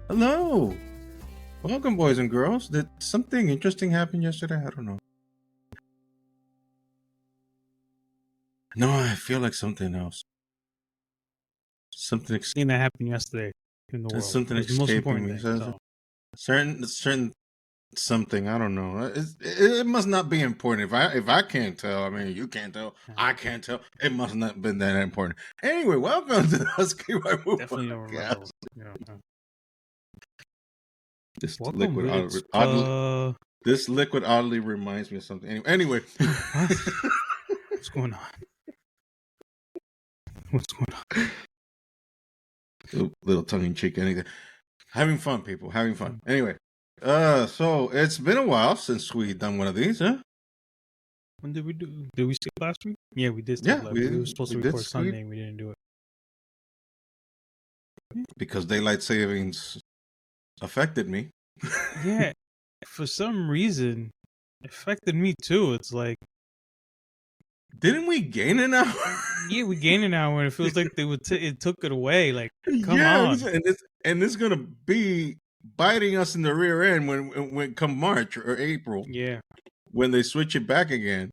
Hello. Welcome, boys and girls. Did something interesting happen yesterday? I don't know. No, I feel like something else. Something, Thing that happened yesterday in the world. something It was the most escaping important me. thing. So. Certain something. I don't know. It must not be important. If I can't tell, I mean, you can't tell. I can't tell. It must not have been that important. Anyway, welcome to the Husky White Move Definitely don't Podcast. remember. Yeah. This Welcome, this liquid oddly reminds me of something. Anyway. What? What's going on? What's going on? Little tongue in cheek, anything. Having fun, people. Having fun. Anyway, so it's been a while since we done one of these, huh? When did we do? Did we skip last week? Yeah, we did. Yeah, we were supposed to record Sunday, and we didn't do it because daylight savings affected me. Yeah, for some reason, it affected me too. It's like, didn't we gain an hour? Yeah, we gained an hour, and it feels like it took it away. Like, come on, and it's gonna be biting us in the rear end when come March or April. Yeah, when they switch it back again,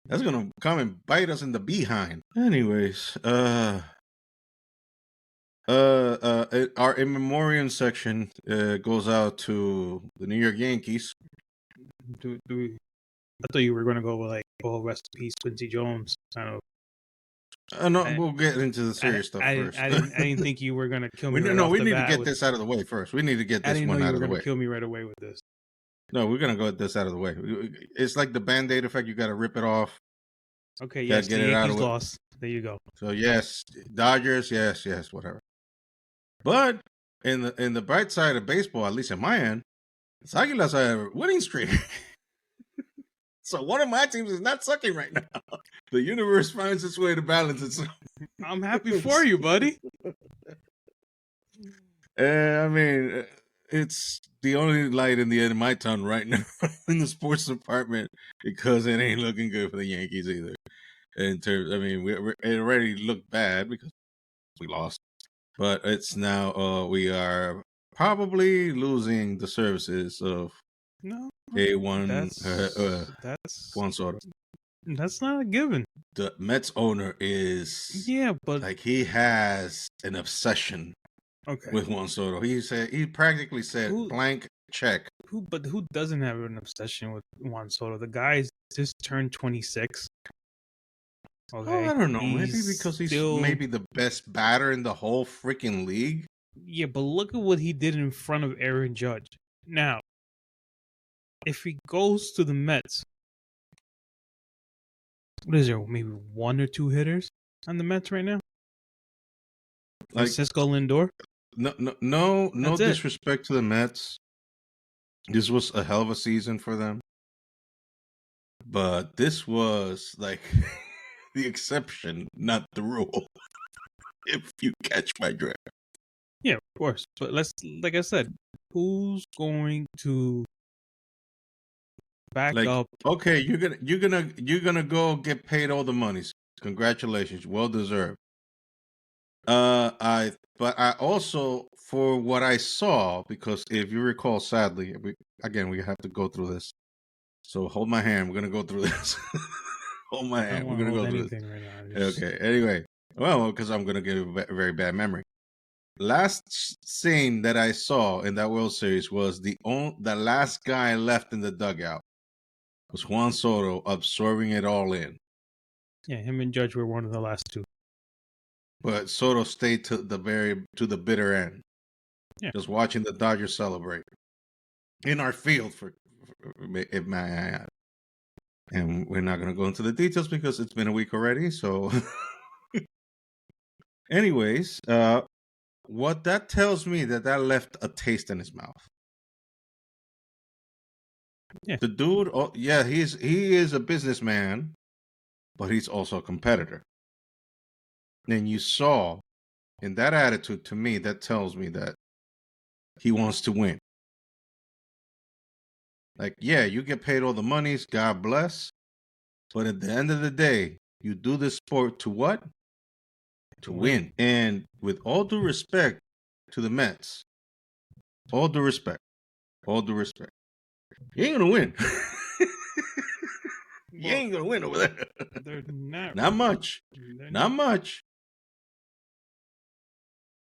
that's gonna come and bite us in the behind. Anyways, our in memoriam section goes out to the New York Yankees. do we? I thought you were going to go with like, "Oh, rest in peace, Quincy Jones." Kind of. No, we'll get into the serious stuff first. I didn't think you were going to kill me. We need to get this out of the way first. We need to get this one out of the way. I didn't know you were going to kill me right away with this. No, we're going to get this out of the way. It's like the Band-Aid effect. You got to rip it off. Okay, yes, the Yankees lost. There you go. So yes, Dodgers, yes, whatever. But in the bright side of baseball, at least in my end, it's Águilas have a winning streak. So one of my teams is not sucking right now. The universe finds its way to balance itself. I'm happy for you, buddy. I mean, it's the only light in the end of my tunnel right now in the sports department because it ain't looking good for the Yankees either. In terms, I mean, it already looked bad because we lost, but it's now we are probably losing the services of Juan Soto. That's not a given. The Mets owner is but like he has an obsession with Juan Soto. He practically said blank check. Who doesn't have an obsession with Juan Soto? The guy just turned 26. Okay. Oh, I don't know. Maybe because he's maybe the best batter in the whole freaking league. Yeah, but look at what he did in front of Aaron Judge. Now, if he goes to the Mets, what is there? Maybe one or two hitters on the Mets right now? Like Francisco Lindor? No disrespect to the Mets. This was a hell of a season for them. But this was like the exception, not the rule. If you catch my drift. Yeah, of course. But like I said, who's going to back up? Okay, you're gonna go get paid all the money. Congratulations, well deserved. But I also, for what I saw, because if you recall, sadly, we have to go through this. So hold my hand. We're gonna go through this. Hold my hand. We're gonna go through this. Right now. Okay. Anyway, well, because I'm gonna give a very bad memory. Last scene that I saw in that World Series was the last guy left in the dugout was Juan Soto absorbing it all in. Yeah, him and Judge were one of the last two. But Soto stayed to the bitter end. Yeah. Just watching the Dodgers celebrate in our field if may I add. And we're not going to go into the details because it's been a week already. So, anyways, what that tells me that left a taste in his mouth. Yeah. The dude, he is a businessman, but he's also a competitor. And you saw in that attitude, to me, that tells me that he wants to win. Like, yeah, you get paid all the monies, God bless. But at the end of the day, you do this sport to what? To win. And with all due respect to the Mets, All due respect. All due respect. You ain't gonna win. You Well, ain't gonna win over there. they're not. Not much. They're Not not. much.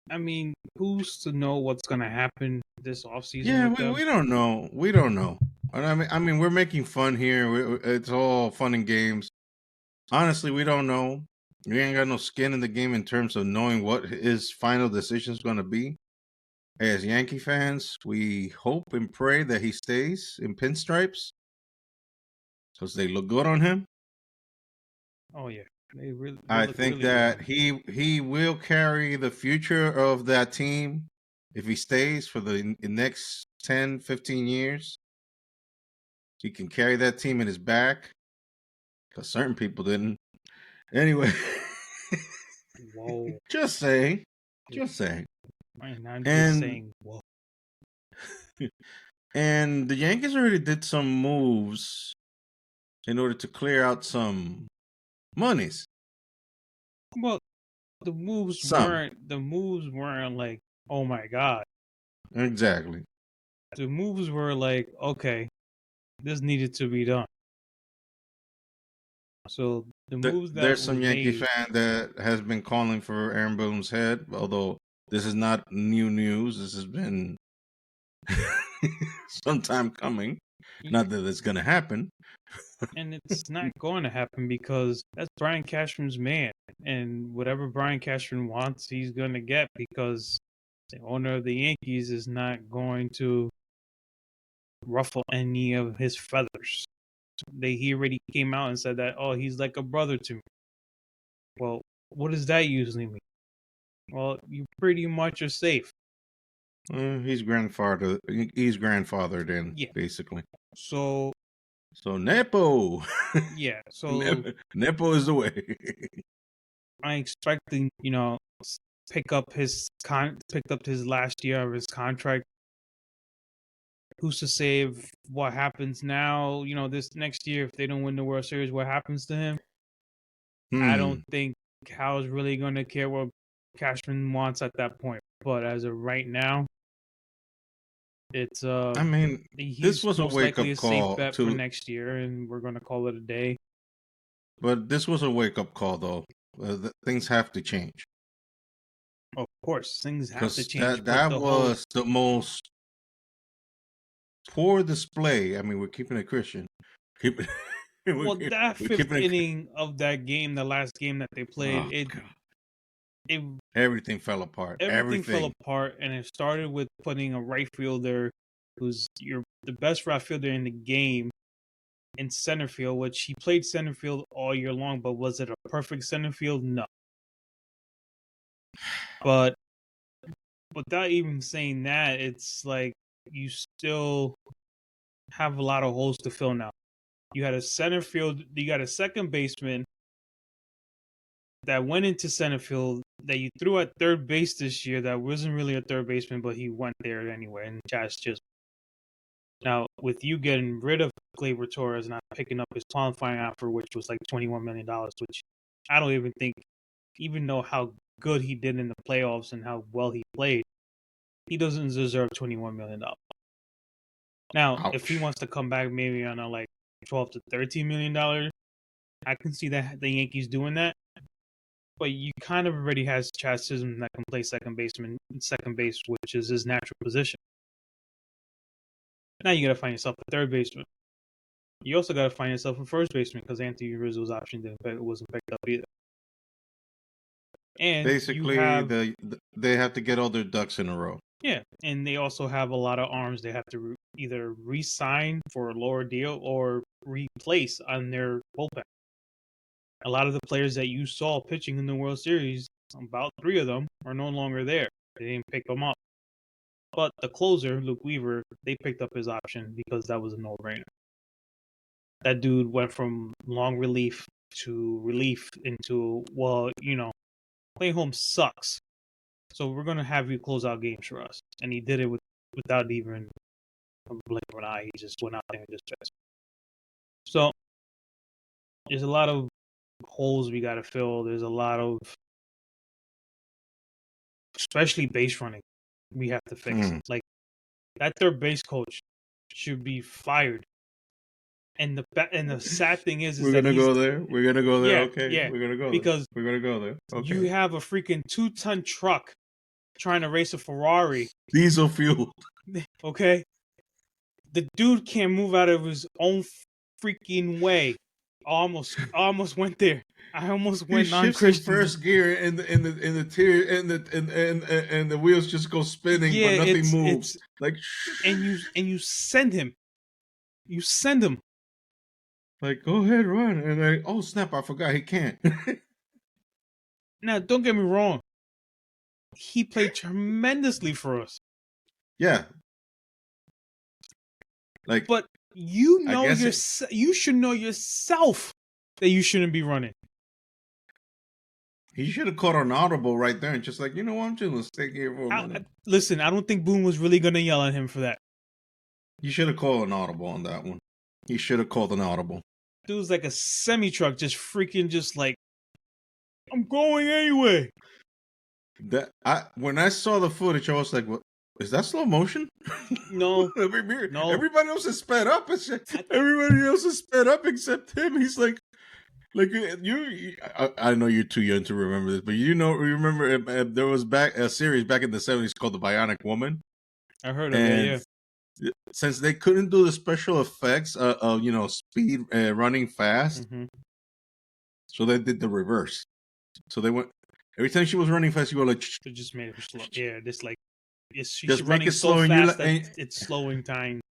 I mean, who's to know what's gonna happen this offseason Yeah, with we, them? we don't know. We don't know. And I mean, we're making fun here. It's all fun and games. Honestly, we don't know. We ain't got no skin in the game in terms of knowing what his final decision is going to be. As Yankee fans, we hope and pray that he stays in pinstripes because they look good on him. Oh yeah, they I look think really good on that him. he will carry the future of that team if he stays for the next 10, 15 years. He can carry that team in his back because certain people didn't. Anyway, Whoa, just saying, just saying. I'm just And saying, whoa. and the Yankees already did some moves in order to clear out some monies. Well, Some. the moves weren't like, oh my god. Exactly. The moves were like, okay, this needed to be done. So the moves that There's was some Yankee made, fan that has been calling for Aaron Boone's head, although this is not new news. This has been some time coming. Not that it's going to happen. and it's not going to happen because that's Brian Cashman's man, and whatever Brian Cashman wants, he's going to get because the owner of the Yankees is not going to ruffle any of his feathers. He already came out and said that, oh, he's like a brother to me. Well, what does that usually mean? Well, you pretty much are safe. He's grandfather. He's grandfathered in, Yeah. basically. So So Nepo. yeah. So Nepo is the way. I expecting, picked up his last year of his contract. Who's to say if what happens now, this next year, if they don't win the World Series, what happens to him? I don't think Cal's really going to care what Cashman wants at that point. But as of right now, it's I mean, this he's was a most wake likely up a safe call bet for to, next year, and we're going to call it a day. but this was a wake up call though. Things have to change Of course, things have to because change, that but that the whole was the most poor display. I mean, we're keeping it Christian. Keep it. we're, well, that we're fifth keeping it. inning of that game, the last game that they played, Oh it God! it Everything fell apart. everything fell Everything. apart, and it started with putting a right fielder who's the best right fielder in the game in center field, which he played center field all year long, but was it a perfect center field? No. But without even saying that, it's like you still have a lot of holes to fill now. You had you got a second baseman that went into center field that you threw at third base this year that wasn't really a third baseman, but he went there anyway, and Chaz just now with you getting rid of Gleyber Torres and not picking up his qualifying offer, which was like $21 million, which I don't even think, even know how good he did in the playoffs and how well he played, he doesn't deserve $21 million. Now, if he Ouch. wants to come back maybe on a like 12 to $13 million, I can see that the Yankees doing that. But you kind of already has Chaz Chisholm that can play second base, which is his natural position. Now you got to find yourself a third baseman. You also got to find yourself a first baseman because Anthony Rizzo's option wasn't picked up either. And you Basically, have they have to get all their ducks in a row. yeah, and they also have a lot of arms they have to either re-sign for a lower deal or replace on their bullpen. A lot of the players that you saw pitching in the World Series, about 3 of them, are no longer there. They didn't pick them up. But the closer, Luke Weaver, they picked up his option because that was a no-brainer. That dude went from long relief to relief into, well, playing home sucks. So we're going to have you close out games for us. And he did it without even a blink of an eye. He just went out there and just stressed. So there's a lot of holes we got to fill. There's a lot of, especially base running, we have to fix. Like That third base coach should be fired. And the sad thing is We're that gonna he's go there. We're gonna go there. yeah, Okay, yeah, we're gonna go there. because We're gonna go there. you Okay. have a freaking 2-ton truck trying to race a Ferrari. Diesel fuel. Okay, the dude can't move out of his own freaking way. I almost went there. I almost He went shifts in non-Christian. first gear, and the tier and the wheels just go spinning, Yeah, but nothing it's moves. Like, and you send him. You send him. like, go ahead, run, and oh snap, I forgot he can't. Now, don't get me wrong. He played tremendously for us. Yeah, like But I guess you should know yourself that you shouldn't be running. he should have caught an audible right there and just like, you know what, I'm just gonna stay here for a minute. Listen, I don't think Boone was really gonna yell at him for that. You should have called an audible on that one. He should have called an audible. Dude's like a semi truck, just freaking, just like, I'm going anyway. That when I saw the footage, I was like, "What is that? Slow motion?" No, no. Everybody else is sped up. Everybody else is sped up except him. He's like you. I know you're too young to remember this, but remember there was a series back in the '70s called The Bionic Woman. I heard of it. Yeah. Since they couldn't do the special effects of speed running fast, so they did the reverse. So they went every time she was running fast, you go like, it just made it slow. Yeah, just like she's just make running it slow, so fast and that it's slowing down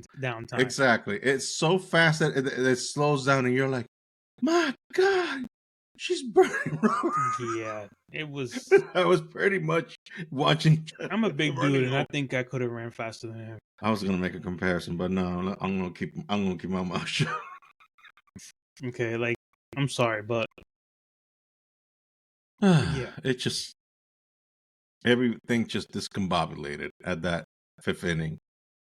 time. Exactly, it's so fast that it slows down, and you're like, my God, she's burning rubber. Yeah, it was. I was pretty much watching. I'm a big dude, and I think I could have ran faster than him. I was gonna make a comparison, but no, I'm gonna keep my mouth shut. Okay, like, I'm sorry, but yeah, it just everything just discombobulated at that fifth inning.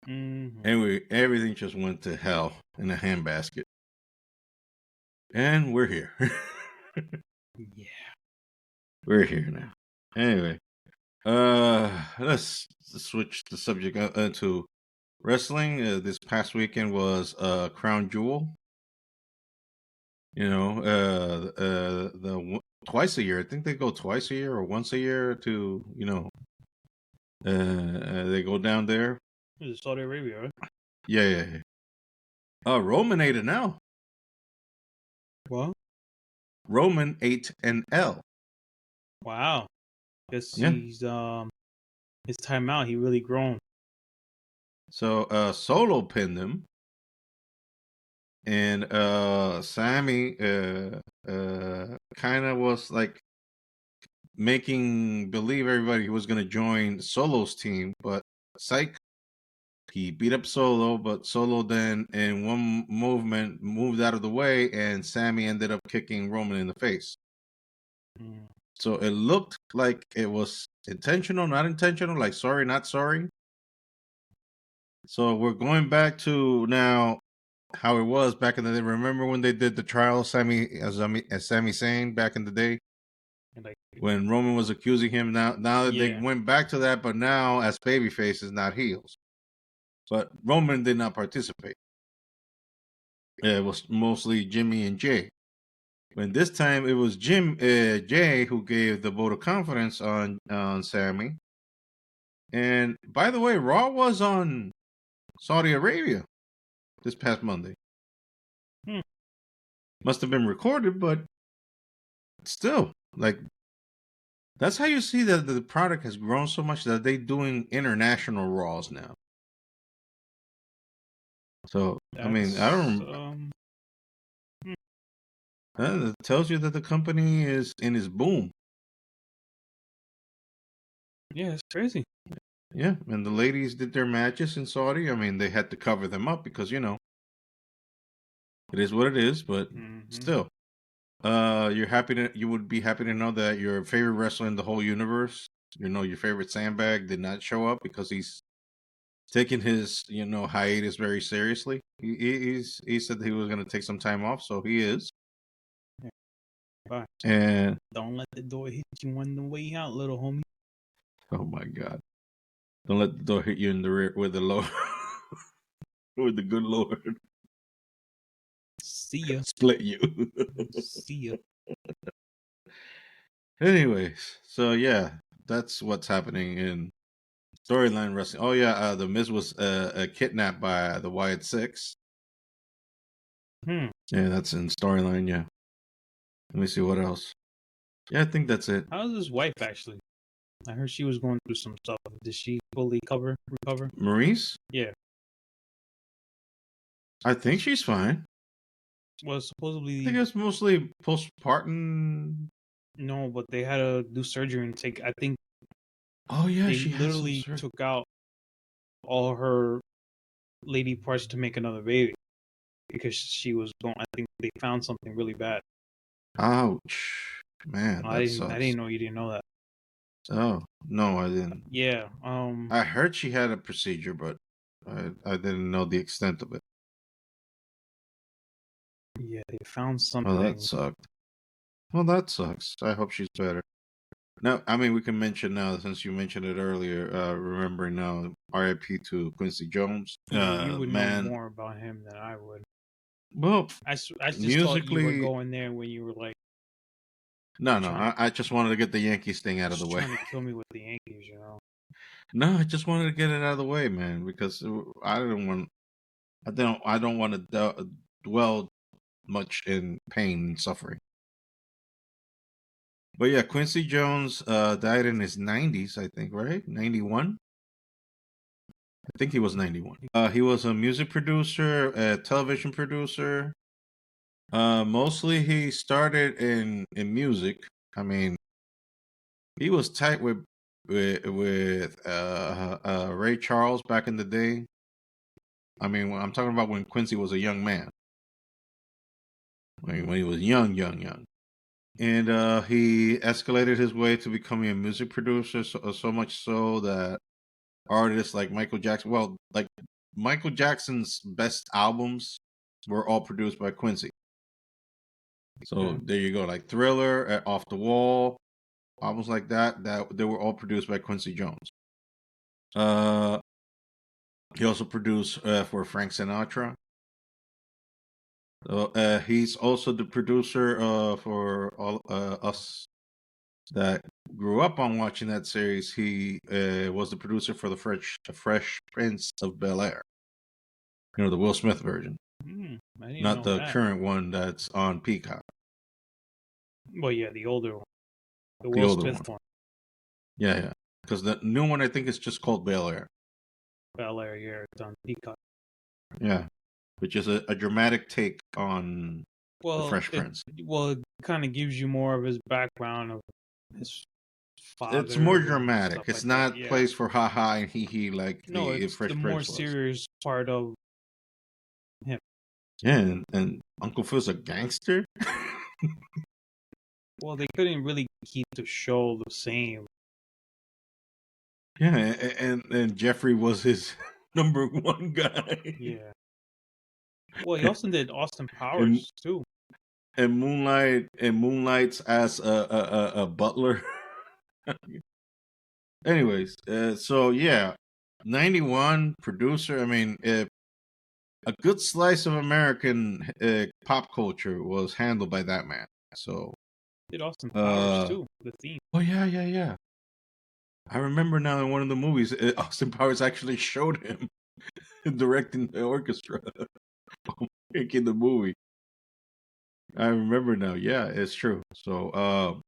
Anyway, everything just went to hell in a handbasket, and we're here. Yeah, we're here now. Anyway, let's switch the subject to wrestling. This past weekend was Crown Jewel. The twice a year. I think they go twice a year or once a year to they go down there. This is Saudi Arabia, right? Yeah. Roman ate an L. What? Roman ate an L. Wow. Guess he's his time out. He really grown. So Solo pinned him. And Sammy kind of was like making believe everybody he was going to join Solo's team, but psych, he beat up Solo, but Solo then in one movement moved out of the way, and Sammy ended up kicking Roman in the face. So it looked like it was intentional, not intentional, like sorry, not sorry. So we're going back to now how it was back in the day. Remember when they did the trial of Sami Zayn back in the day? When Roman was accusing him, now that they went back to that, but now as baby faces, not heels. But Roman did not participate. It was mostly Jimmy and Jay. When this time it was Jay who gave the vote of confidence on Sammy. And by the way, Raw was on Saudi Arabia this past Monday. Must have been recorded, but still, like, that's how you see that the product has grown so much that they're doing international Raws now. So, I mean, I don't. It tells you that the company is in its boom. Yeah, it's crazy. Yeah, and the ladies did their matches in Saudi. I mean, they had to cover them up because, it is what it is, but still. You would be happy to know that your favorite wrestler in the whole universe, your favorite sandbag, did not show up because he's taking his, hiatus very seriously. He said that he was going to take some time off, so he is. Bye. And don't let the door hit you on the way out, little homie. Oh my God! Don't let the door hit you in the rear with the low. with the good Lord See ya. split you. See ya. Anyways, so yeah, that's what's happening in storyline wrestling. Oh yeah, the Miz was kidnapped by the Wyatt Six. Hmm. Yeah, that's in storyline. Yeah. Let me see what else. Yeah, I think that's it. How's his wife actually? I heard she was going through some stuff. Did she fully recover? Maurice, Yeah. I think she's fine. Well, I supposedly think it's mostly postpartum. no, but they had to do surgery and take. I think Oh yeah, they she had some literally took out all her lady parts to make another baby because she was going. I think they found something really bad. Ouch, man, I that didn't. I sucks. didn't know you didn't know that. Oh no, I didn't. Yeah. I heard she had a procedure, but I didn't know the extent of it. Yeah. They found Oh, that something. sucked. Well, that sucks. I hope she's better. No, I mean we can mention now since you mentioned it earlier. Remembering now, R.I.P. to Quincy Jones. Yeah, you would know Man. more about him than I would. Well, I just thought you were musically, going there when you were like no. trying to I just wanted to get the Yankees thing out of the just way. trying to kill me with the Yankees. You know. No, I just wanted to get it out of the way, man, because I didn't want. I don't want to dwell much in pain and suffering. But yeah, Quincy Jones died in his 90s, I think, right? 91. I think he was 91. He was a music producer, a television producer. Mostly he started in music. I mean, he was tight with Ray Charles back in the day. I mean, I'm talking about when Quincy was a young man, when he was young. And he escalated his way to becoming a music producer, so much so that artists like Michael Jackson, well, like Michael Jackson's best albums were all produced by Quincy. So Okay. there you go, like Thriller, Off the Wall, albums like that. That they were all produced by Quincy Jones. Uh, he also produced for Frank Sinatra. He's also the producer for all us that grew up on watching that series. He was the producer for the Fresh Prince of Bel Air. You know, the Will Smith version, I didn't not know the that. current one that's on Peacock, Well, yeah, the older one, the the Will older Smith one. one, Yeah. Because the new one I think is just called Bel Air. Bel Air, yeah, it's on Peacock. Yeah, which is a dramatic take on the Well, Fresh Prince. it kind of gives you more of his background of his It's more father and dramatic. stuff It's like that. not Yeah. plays for haha and hee hee like No, the it's the Fresh more Prince was. serious part of him. Yeah, and Uncle Phil's a gangster. Well, they couldn't really keep the show the same. Yeah, and Jeffrey was his number one guy. Yeah. Well, he also did Austin and Powers too. and Moonlights as a butler. Anyways, so yeah, 91 producer. I mean, a good slice of American pop culture was handled by that man. So, Did Austin Powers uh, too. The theme. oh yeah. I remember now in one of the movies, Austin Powers actually showed him directing the orchestra, making the movie. I remember now. Yeah, it's true. So,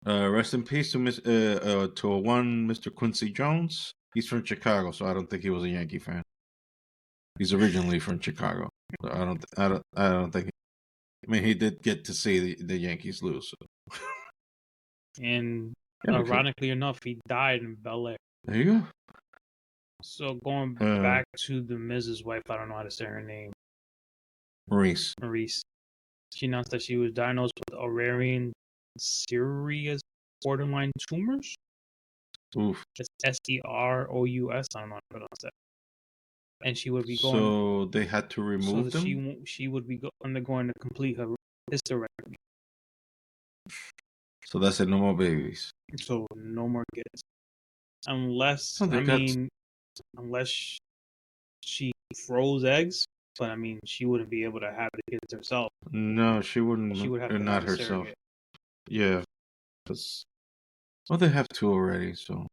rest in peace to to one Mr. Quincy Jones. He's from Chicago, so I don't think he was a Yankee fan. He's originally from Chicago. So I don't think. I mean, he did get to see the Yankees lose. So. And Yeah, because ironically enough, he died in Bel Air. there you So going go. back to the Mrs. Wife, I don't know how to say her name, Maurice. Maurice. She announced that she was diagnosed with ovarian serous borderline tumors. Oof. It's SEROUS. I don't know how to pronounce that. And she would be going. So they had to So remove that them. she would be undergoing a complete hysterectomy. So that's it. No more babies. So no more kids, unless Oh, they got. unless she throws eggs, but I mean, she wouldn't be able to have the kids herself. No, she She wouldn't. would have to Not have a herself. surrogate. Yeah. Well, they have two already, so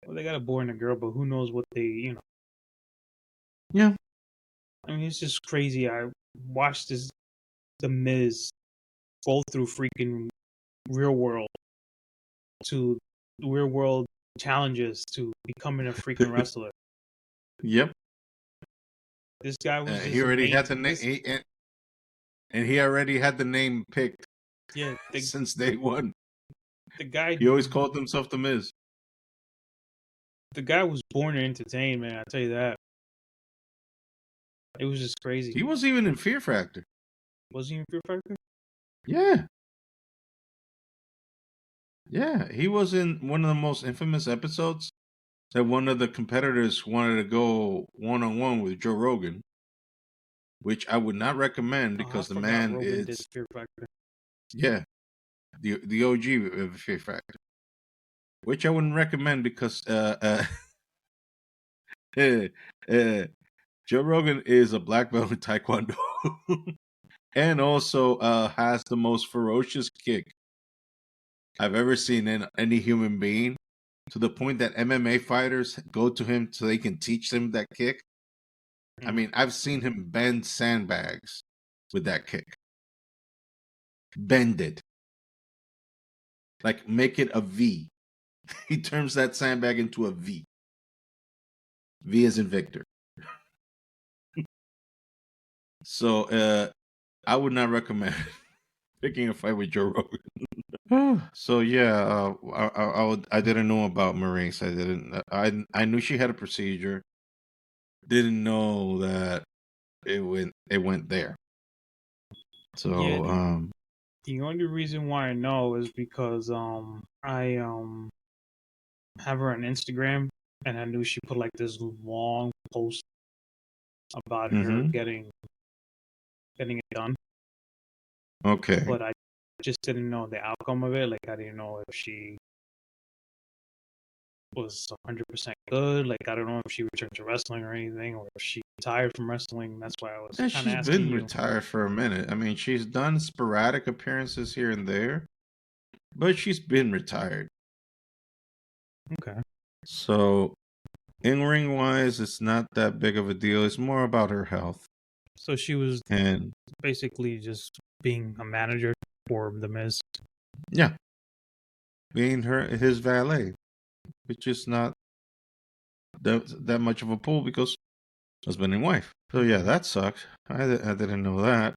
Well, they got a boy and a girl, but who knows what they. yeah. I mean, it's just crazy. I watched The Miz go through freaking real world to real world challenges to becoming a freaking wrestler. Yep. This guy was He just already made had the to name, this. and he already had the name picked Yeah, since day one. the guy He always called himself the Miz. the guy was born to entertain, man. I tell you that. It was just crazy. He was even in Fear Factor. Was he in Fear Factor? Yeah. Yeah. He was in one of the most infamous episodes that one of the competitors wanted to go one on one with Joe Rogan, which I would not recommend Oh, I because the forgot man Rogan did is, Fear Factor. yeah, the OG of Fear Factor, which I wouldn't recommend because uh, Joe Rogan is a black belt in Taekwondo and also has the most ferocious kick I've ever seen in any human being, to the point that MMA fighters go to him so they can teach them that kick. I mean, I've seen him bend sandbags with that kick. Bend it. Like make it a V. He turns that sandbag into a V. V as in Victor. So I would not recommend picking a fight with Joe Rogan. So yeah, I didn't know about Maurice. I knew she had a procedure. Didn't know that it went there. Yeah, So the only reason why I know is because I have her on Instagram, and I knew she put like this long post about her mhm. getting it done, Okay. but I just didn't know the outcome of it. Like I didn't know if she was 100% good. Like I don't know if she returned to wrestling or anything, or if she retired from wrestling. That's why I was And kind of she's asking been you. retired for a minute. I mean, she's done sporadic appearances here and there, but she's been retired. Okay. So in ring wise, it's not that big of a deal. It's more about her health. So she was And basically just being a manager for the Miz. yeah, being his valet, which is not that much of a pull because husband and wife. So yeah, that sucks. I didn't know that.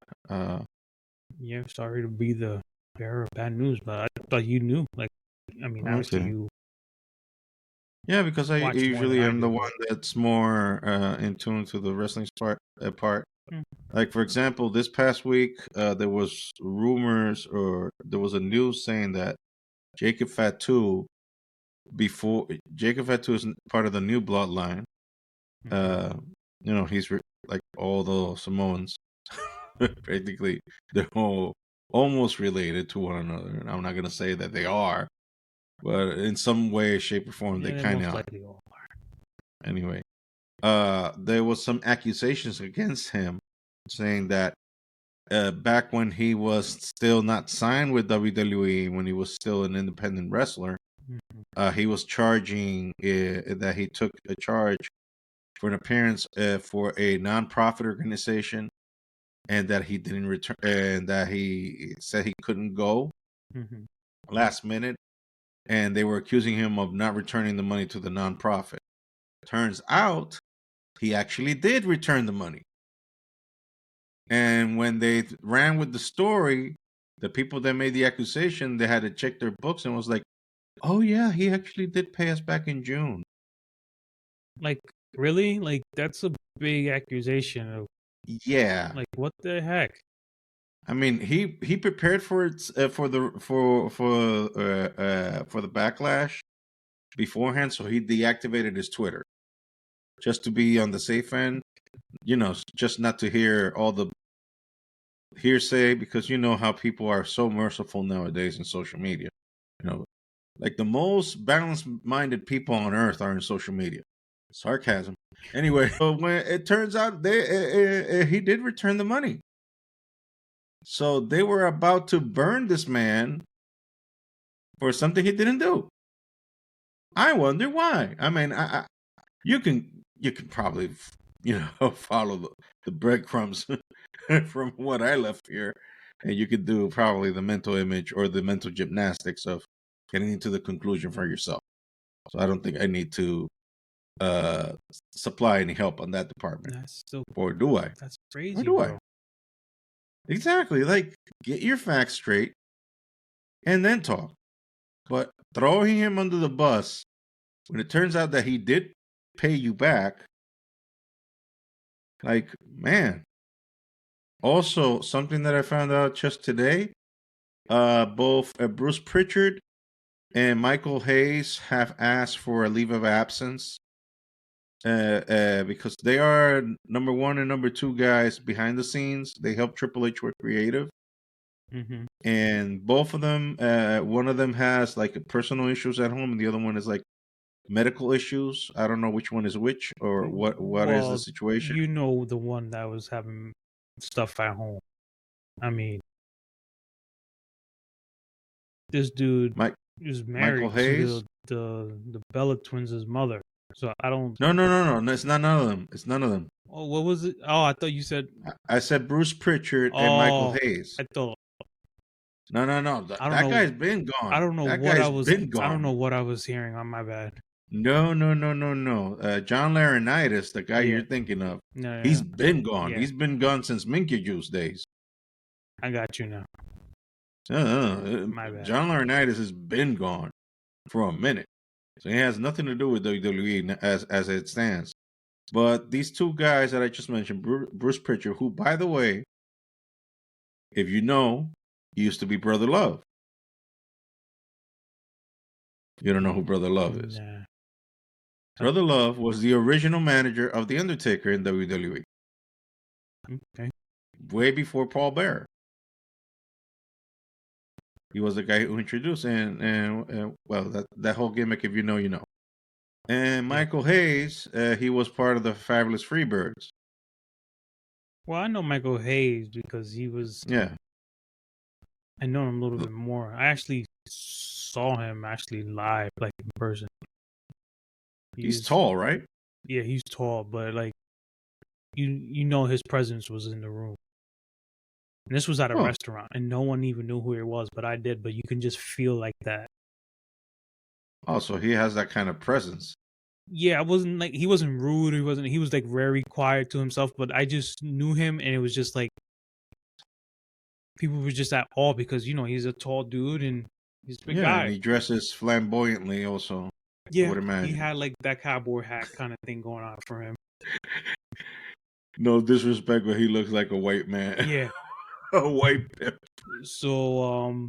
Yeah, sorry to be the bearer of bad news, but I thought you knew. Like, I mean, obviously Okay. you Yeah, because I watch more than usually I am the do, one but that's more in tune to the wrestling part. mm, Like for example, this past week, there was rumors or there was a news saying that Jacob Fatu, before Jacob Fatu is part of the new bloodline. mhm. Uh, he's like all the Samoans, practically they're all almost related to one another. And I'm not gonna say that they are, but in some way, shape, or form, they Yeah, they kind most of are. likely all are. Anyway, there was some accusations against him, saying that back when he was still not signed with WWE, when he was still an independent wrestler, Mhm. he was charging that he took a charge for an appearance for a nonprofit organization, and that he didn't return, and that he said he couldn't go Mhm. last minute, and they were accusing him of not returning the money to the nonprofit. Turns out he actually did return the money. And when they ran with the story, the people that made the accusation, they had to check their books and was like, "Oh yeah, he actually did pay us back in June." Like, really? Like, that's a big accusation of, Yeah, like, what the heck? I mean, he prepared for it for the backlash beforehand, so he deactivated his Twitter just to be on the safe end. Just not to hear all the hearsay, because you know how people are so merciful nowadays in social media. You know, like the most balanced minded people on earth are in social media. Sarcasm. Anyway, so when it turns out he did return the money. So they were about to burn this man for something he didn't do. I wonder why. I mean, you can probably follow the breadcrumbs from what I left here, and you could do probably the mental image or the mental gymnastics of getting into the conclusion for yourself. So I don't think I need to supply any help on that department. That's so. Or do I? That's crazy, Or do bro. I? Exactly. Like, get your facts straight and then talk. But throwing him under the bus when it turns out that he did pay you back, like, man. Also, something that I found out just today, both Bruce Pritchard and Michael Hayes have asked for a leave of absence because they are number one and number two guys behind the scenes. They help Triple H with creative. Mm-hmm. And both of them, one of them has like personal issues at home, and the other one is like medical issues. I don't know which one is which or what is the situation. You know, the one that was having stuff at home. I mean, this dude is married to the Bella twins' mother. So I don't. No. It's not none of them. It's none of them. Oh, what was it? Oh, I thought you said. I said Bruce Pritchard and Michael Hayes. I thought. No. That guy's been gone. I don't know that what guy's I was. Been gone. I don't know what I was hearing. On my bad. No. John Laurinaitis, the guy you're thinking of, he's been gone. Yeah. He's been gone since Minky Juice days. I got you now. My bad. John Laurinaitis has been gone for a minute, so he has nothing to do with WWE as it stands. But these two guys that I just mentioned, Bruce Pritchard, who, by the way, if you know, he used to be Brother Love. You don't know who Brother Love is? Nah. Brother Love was the original manager of The Undertaker in WWE. Okay. Way before Paul Bearer. He was the guy who introduced and well, that whole gimmick, if you know, you know. And Michael Hayes, he was part of the Fabulous Freebirds. Well, I know Michael Hayes because he was. Yeah. I know him a little bit more. I actually saw him live, like in person. He's tall, right? Yeah, he's tall, but like you know his presence was in the room. And this was at a restaurant, and no one even knew who it was, but I did. But you can just feel like that. Oh, so he has that kind of presence. Yeah, I wasn't like he wasn't rude. He was like very quiet to himself. But I just knew him, and it was just like people were just at awe because he's a tall dude and he's a big guy. And he dresses flamboyantly also. Yeah, I would imagine. He had like that cowboy hat kind of thing going on for him. No disrespect, but he looks like a white man. Yeah. A white pimp. So,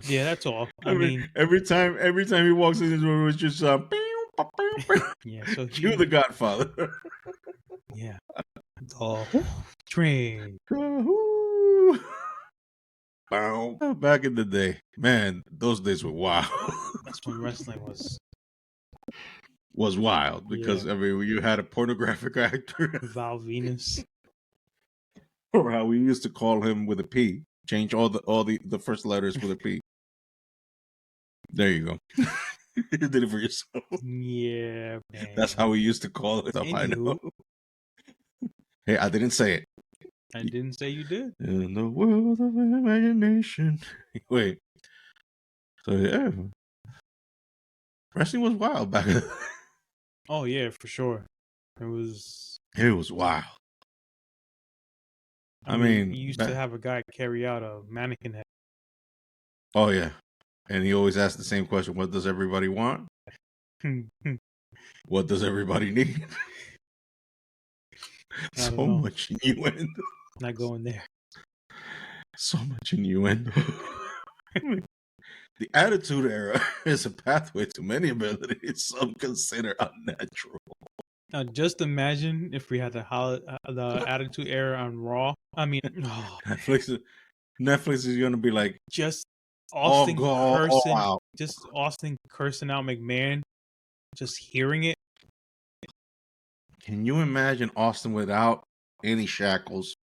yeah, that's all. I mean, every time he walks in his room, it's just yeah. So cue the Godfather. Yeah. Train. Back in the day, man, those days were wild. That's when wrestling was wild because I mean, you had a pornographic actor, Val Venus. Or how we used to call him with a P. Change all the first letters with a P. There you go. You did it for yourself. Yeah, man. That's how we used to call it. I know. Hey, I didn't say it. I didn't say you did. In the world of imagination. Wait. So yeah, wrestling was wild back then. Oh yeah, for sure. It was wild. I mean, you used to have a guy carry out a mannequin head. Oh, yeah. And he always asked the same question. What does everybody want? What does everybody need? So much innuendo. Not going there. So much innuendo. The Attitude Era is a pathway to many abilities some consider unnatural. Now, just imagine if we had the Attitude Era on Raw. I mean, Netflix is going to be like just Austin cursing out McMahon. Just hearing it, Can you imagine Austin without any shackles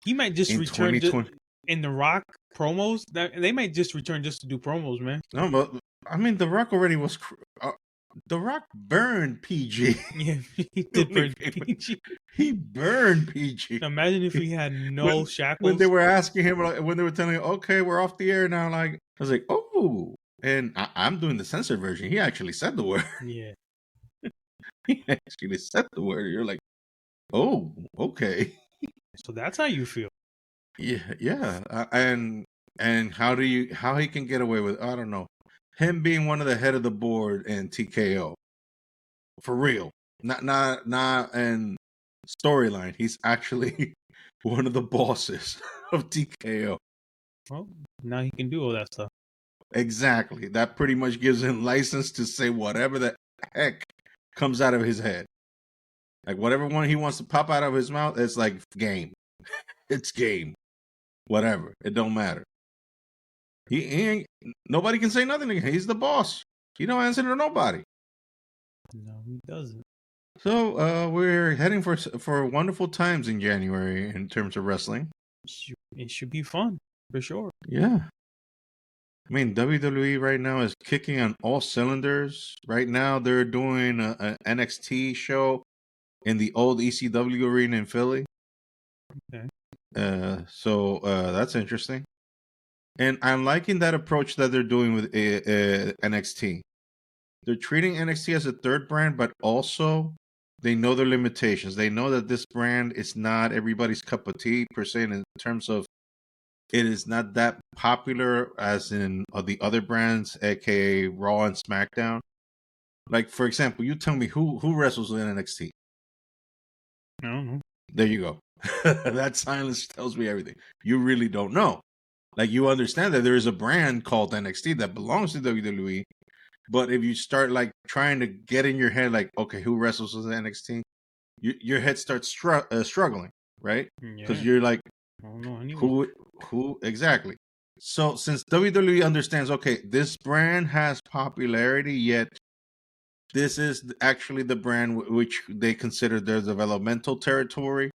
He might just in return 2020? in the Rock promos. That they might just return just to do promos, man. No, but I mean, The Rock already was. The Rock burned PG. Yeah, he did burn PG. He burned PG. Now imagine if he had no When they shackles. were asking him, like, when they were telling him, "Okay, we're off the air now," like I was like, "Oh," and I'm doing the censored version. He actually said the word. Yeah. He actually said the word. You're like, "Oh, okay." So that's how you feel. Yeah, yeah. And how he can get away with, I don't know, him being one of the head of the board in TKO for real, not and storyline. He's actually one of the bosses of TKO. Well, now he can do all that stuff. Exactly. That pretty much gives him license to say whatever the heck comes out of his head. Like whatever one he wants to pop out of his mouth, it's like game. It's game. Whatever. It don't matter. He ain't. Nobody can say nothing to him. He's the boss. He don't answer to nobody. No, he doesn't. So we're heading for wonderful times in January in terms of wrestling. It should be fun for sure. Yeah. I mean, WWE right now is kicking on all cylinders. Right now, they're doing an NXT show in the old ECW arena in Philly. Okay. So that's interesting. And I'm liking that approach that they're doing with NXT. They're treating NXT as a third brand, but also they know their limitations. They know that this brand is not everybody's cup of tea per se in terms of it is not that popular as in the other brands, aka Raw and SmackDown. Like for example, you tell me who wrestles in NXT. I don't know. There you go. That silence tells me everything. You really don't know. Like you understand that there is a brand called NXT that belongs to WWE, but if you start like trying to get in your head, like, okay, who wrestles in NXT? Your head starts struggling, right? Because Yeah. you're like, I don't know anyone. who exactly? So since WWE understands, okay, this brand has popularity, yet this is actually the brand which they consider their developmental territory.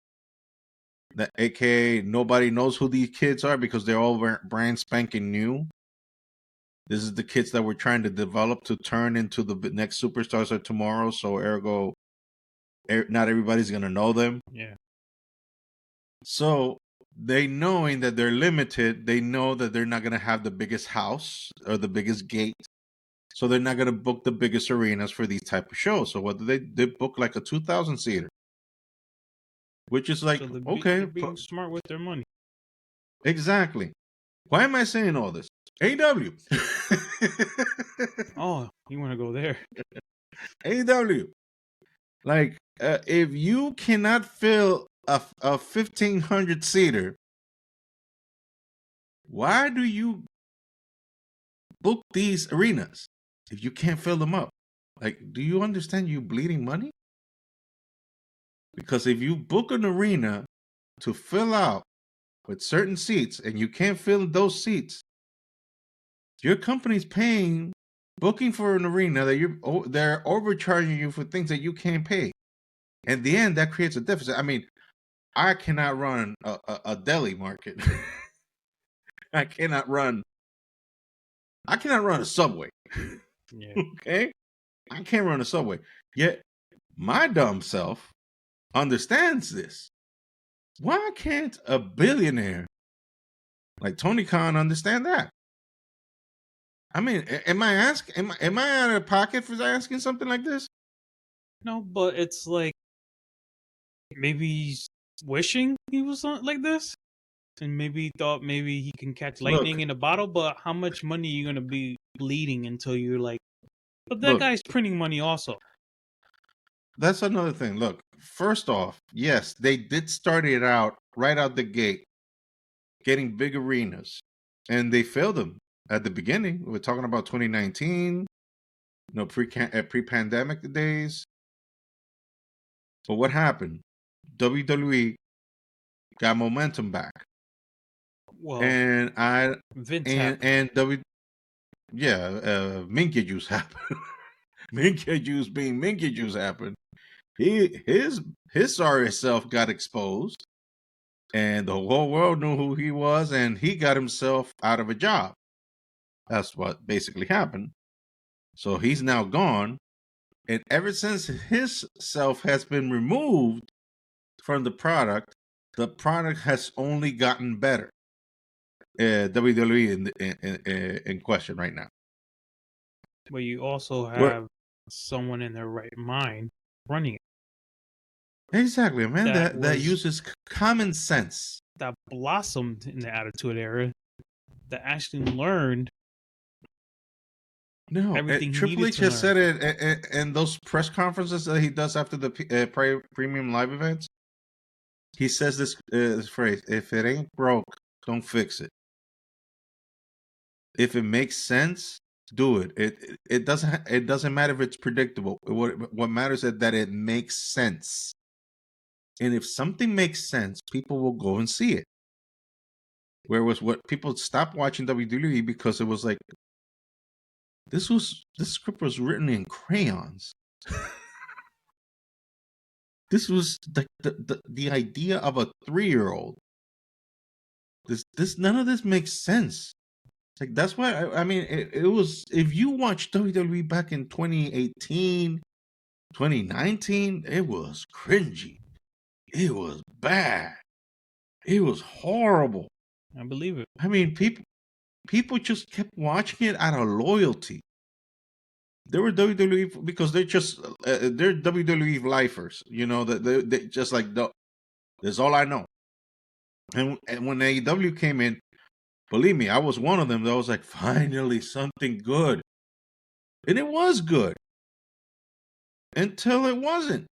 That AKA nobody knows who these kids are because they're all brand spanking new. This is the kids that we're trying to develop to turn into the next superstars of tomorrow. So ergo, not everybody's gonna know them. Yeah. So they knowing that they're limited, they know that they're not gonna have the biggest house or the biggest gate. So they're not gonna book the biggest arenas for these type of shows. So what do they book like a 2,000 seater, which is like So okay, they're being smart with their money. exactly. Why am I saying all this? AW. Oh, you want to go there? AW. Like, if you cannot fill a 1,500 seater, why do you book these arenas if you can't fill them up? Like, do you understand you bleeding money? Because if you book an arena to fill out with certain seats and you can't fill those seats, your company's paying booking for an arena that they're overcharging you for things that you can't pay. In the end, that creates a deficit. I mean, I cannot run a deli market. I cannot run a Subway. Yeah. Okay? I can't run a Subway. Yet my dumb self understands this. Why can't a billionaire like Tony Khan understand that? I mean, am I out of pocket for asking something like this? No, but it's like maybe he's wishing he was like this, and maybe he thought maybe he can catch lightning Look, in a bottle. But how much money are you gonna be bleeding until you're like? But that look, guy's printing money also. that's another thing. Look, first off, yes, they did start it out right out the gate, getting big arenas, and they failed them at the beginning. We're talking about 2019, pre-pandemic days. But what happened? WWE got momentum back, Well, and Vince happened. Minkey juice happened. Minkey juice being Minkey juice happened, his sorry self got exposed, and the whole world knew who he was, and he got himself out of a job. That's what basically happened. So he's now gone, and ever since his self has been removed from the product has only gotten better. WWE in question right now. But you also Where have someone in their right mind running it exactly, man, that that was uses common sense. that blossomed in the Attitude Era, that actually learned No, everything he Triple needed H to has learn. said it in those press conferences that he does after the premium live events. He says this phrase: "If it ain't broke, don't fix it. If it makes sense, do it. It doesn't matter if it's predictable. What matters is that it makes sense. And if something makes sense, people will go and see it. Whereas what people stopped watching WWE because it was like this script was written in crayons. This was the idea of a 3-year-old. This none of this makes sense. Like that's why I mean it was if you watch WWE back in 2018, 2019, it was cringy. It was bad. It was horrible. I believe it. I mean people just kept watching it out of loyalty. They were WWE because they're WWE lifers. You know that they just like that's all I know. And when AEW came in, believe me, I was one of them that was like, finally something good. And it was good. Until it wasn't.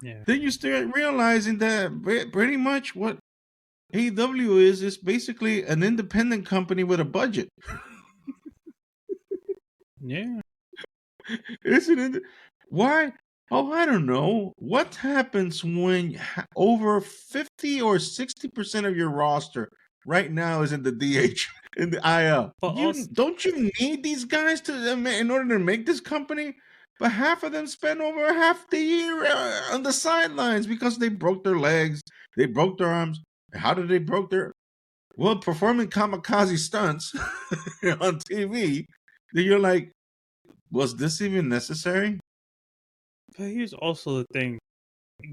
Yeah. Then you start realizing that pretty much what AEW is basically an independent company with a budget. Yeah. Isn't it? Why? Oh, I don't know. What happens when over 50 or 60% of your roster right now is in the DH, in the IL? But also, Don't you need these guys in order to make this company? But half of them spend over half the year on the sidelines because they broke their legs, they broke their arms. How did they broke their? Well, performing kamikaze stunts on TV. Then you're like, was this even necessary? but here's also the thing.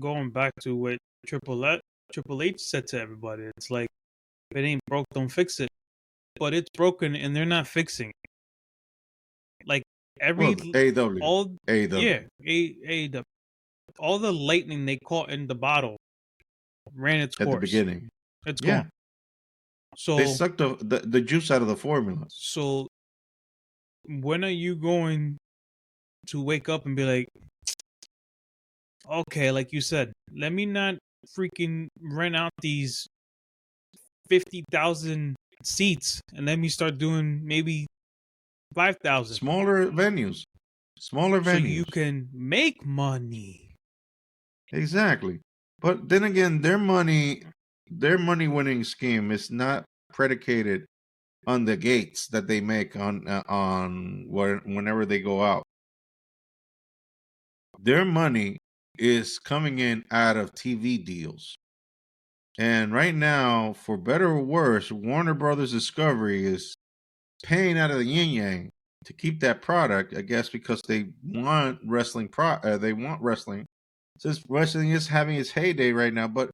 Going back to what Triple H said to everybody, it's like if it ain't broke, don't fix it. But it's broken, and they're not fixing it. Like Well, AEW, all AEW yeah, all the lightning they caught in the bottle ran its at the course. beginning. It's Yeah, gone. they So sucked the juice out of the formula. so when are you going to wake up and be like, okay, like you said, let me not freaking rent out these 50,000 seats and let me start doing maybe 5,000 Smaller venues, smaller so you venues. can make money. Exactly. But then again, their money winning scheme is not predicated on the gates that they make whenever they go out. Their money is coming in out of TV deals. And right now, for better or worse, Warner Brothers Discovery is paying out of the yin yang to keep that product. I guess because they want wrestling. They want wrestling. Since wrestling is having its heyday right now, but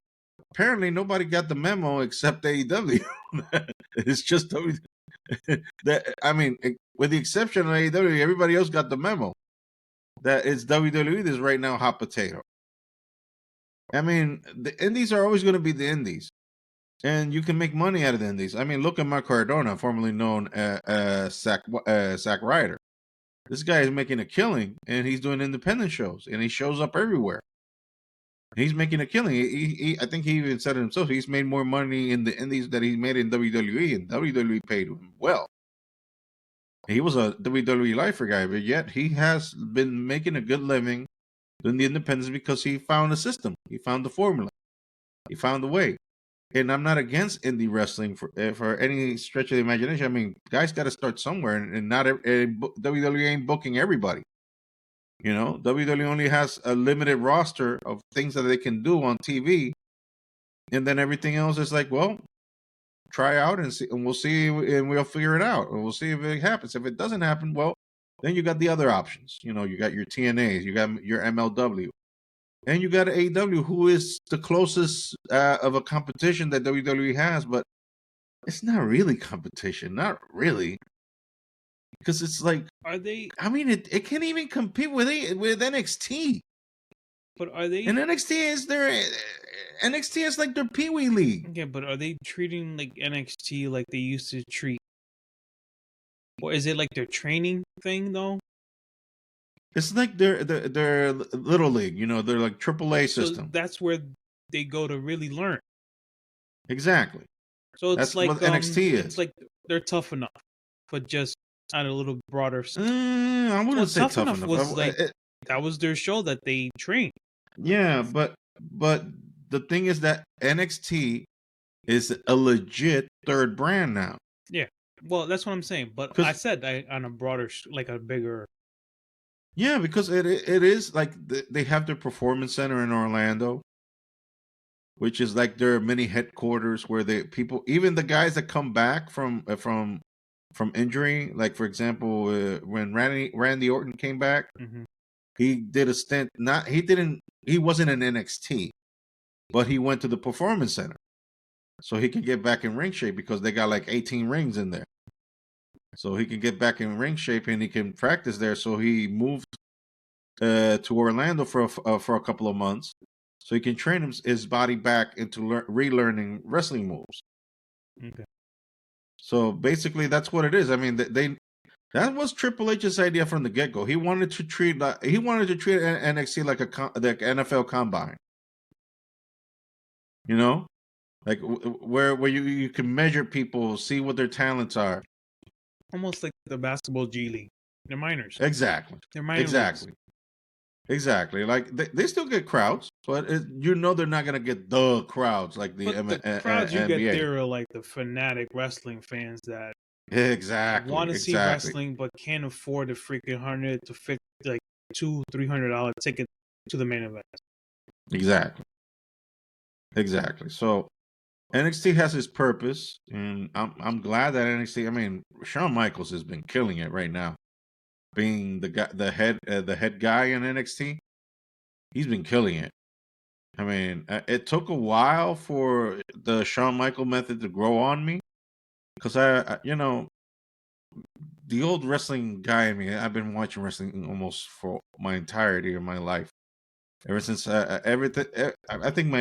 apparently nobody got the memo except AEW. It's just that I mean, with the exception of AEW, everybody else got the memo that it's WWE that's right now hot potato. I mean, the indies are always going to be the indies, and you can make money out of the indies. I mean, look at Mark Cardona, formerly known as Zack Ryder. This guy is making a killing, and he's doing independent shows, and he shows up everywhere. He's making a killing. I think he even said it himself. He's made more money in the indies that he made in WWE, and WWE paid him well. He was a WWE lifer guy, but yet he has been making a good living doing the independents because he found a system. He found the formula. He found the way. And I'm not against indie wrestling for any stretch of the imagination. I mean, guys got to start somewhere, and not WWE ain't booking everybody. WWE only has a limited roster of things that they can do on TV, and then everything else is like, well, try out and see, and we'll see, and we'll figure it out, and we'll see if it happens. If it doesn't happen, well, then you got the other options. You got your TNAs, you got your MLW, and you got AEW, who is the closest of a competition that WWE has, but it's not really competition, not really, because it's like, Are they? I mean, it can't even compete with NXT. But are they? And NXT is like their Pee Wee League. Yeah, but are they treating like NXT like they used to treat? Or is it like their training thing though? It's like their little league. They're like AAA So system. that's where they go to really learn. Exactly. So it's That's like what NXT is. it's like they're tough enough, but just on a little broader. I wouldn't say tough enough. Was like that was their show that they trained. Yeah, but the thing is that NXT is a legit third brand now. Yeah, well, that's what I'm saying. But I said on a broader, like a bigger. Yeah, because it is like they have their performance center in Orlando, which is like their mini headquarters where even the guys that come back from injury, like for example, when Randy Orton came back, he did a stint. He wasn't in NXT, but he went to the performance center so he can get back in ring shape because they got like 18 rings in there. So he can get back in ring shape and he can practice there. So he moved to Orlando for a couple of months, so he can train his body back into relearning wrestling moves. Okay. So basically, that's what it is. I mean, that was Triple H's idea from the get go. He wanted to treat NXT like like NFL Combine. Like where you can measure people, see what their talents are. Almost like the basketball G League. They're minors. Exactly. They're minor exactly. Leagues. Exactly. Like they still get crowds, but they're not gonna get the crowds like the crowds you NBA. get there are like the fanatic wrestling fans that want to see exactly. wrestling but can't afford the freaking $100 to $50, like $200-$300 ticket to the main event. Exactly. So NXT has its purpose, and I'm glad that NXT. I mean, Shawn Michaels has been killing it right now, being the head guy in NXT. He's been killing it. I mean, it took a while for the Shawn Michael method to grow on me, because the old wrestling guy in me. I've been watching wrestling almost for my entirety of my life, ever since everything. I think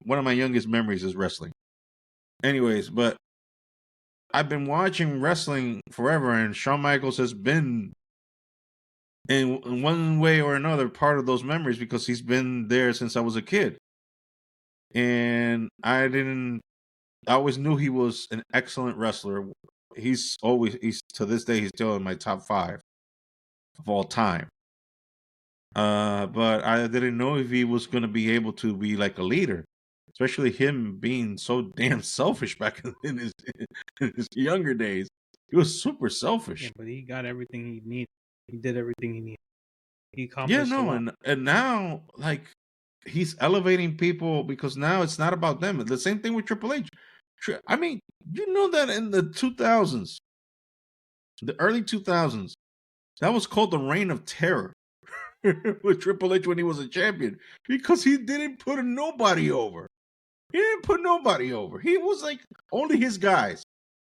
one of my youngest memories is wrestling. Anyways, but I've been watching wrestling forever, and Shawn Michaels has been in one way or another part of those memories because he's been there since I was a kid. And I always knew he was an excellent wrestler. He's to this day, he's still in my top 5 of all time. But I didn't know if he was going to be able to be like a leader, especially him being so damn selfish back in his younger days. He was super selfish. Yeah, but he got everything he needed. He did everything he needed. He accomplished a lot. And now, like, he's elevating people because now it's not about them. The same thing with Triple H. I mean, you know that in the 2000s, the early 2000s, that was called the Reign of Terror with Triple H when he was a champion, because he didn't put nobody over. He didn't put nobody over. He was like only his guys,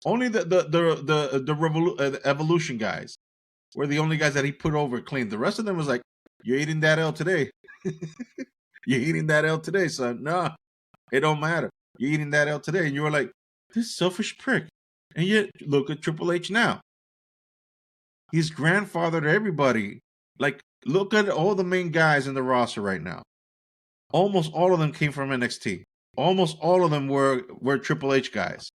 only the Evolution guys were the only guys that he put over clean. The rest of them was like, you're eating that L today. You're eating that L today, son. Nah, it don't matter. You're eating that L today. And you were like, this selfish prick. And yet, look at Triple H now. He's grandfathered everybody. Like, look at all the main guys in the roster right now. Almost all of them came from NXT. Almost all of them were Triple H guys.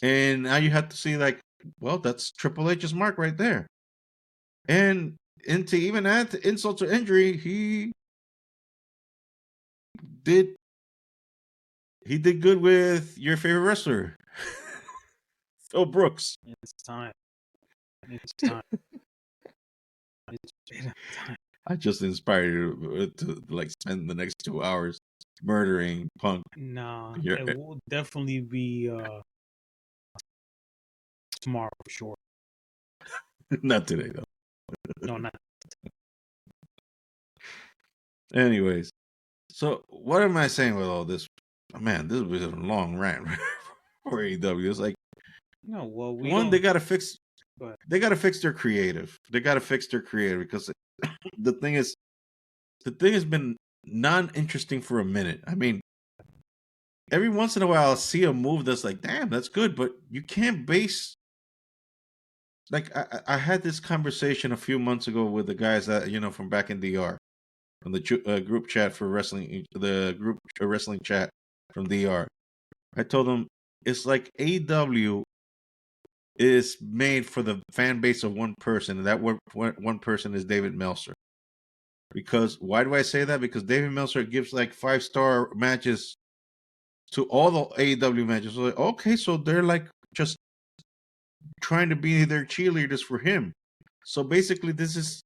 And now you have to see, like, well, that's Triple H's mark right there. And to even add to insult to injury, he did good with your favorite wrestler, Phil Brooks. It's time. It's time. It's I just inspired you to like spend the next 2 hours murdering Punk. Nah, You're, it will definitely be tomorrow for sure. not today though. No, not Anyways, so what am I saying with all this? Man, this was a long rant for AEW. It's like no. Well, we one, don't. they gotta fix. But They gotta fix their creative. They gotta fix their creative because the thing is, the thing has been non-interesting for a minute. I mean, every once in a while, I'll see a move that's like, damn, that's good, but you can't base. Like I had this conversation a few months ago with the guys that from back in DR from the group chat for wrestling, the group wrestling chat from DR. I told them it's like AEW is made for the fan base of one person, and that one person is David Meltzer. Because why do I say that? Because David Meltzer gives like 5-star matches to all the AEW matches. So like, okay, so they're like just trying to be their cheerleaders for him. So basically, this is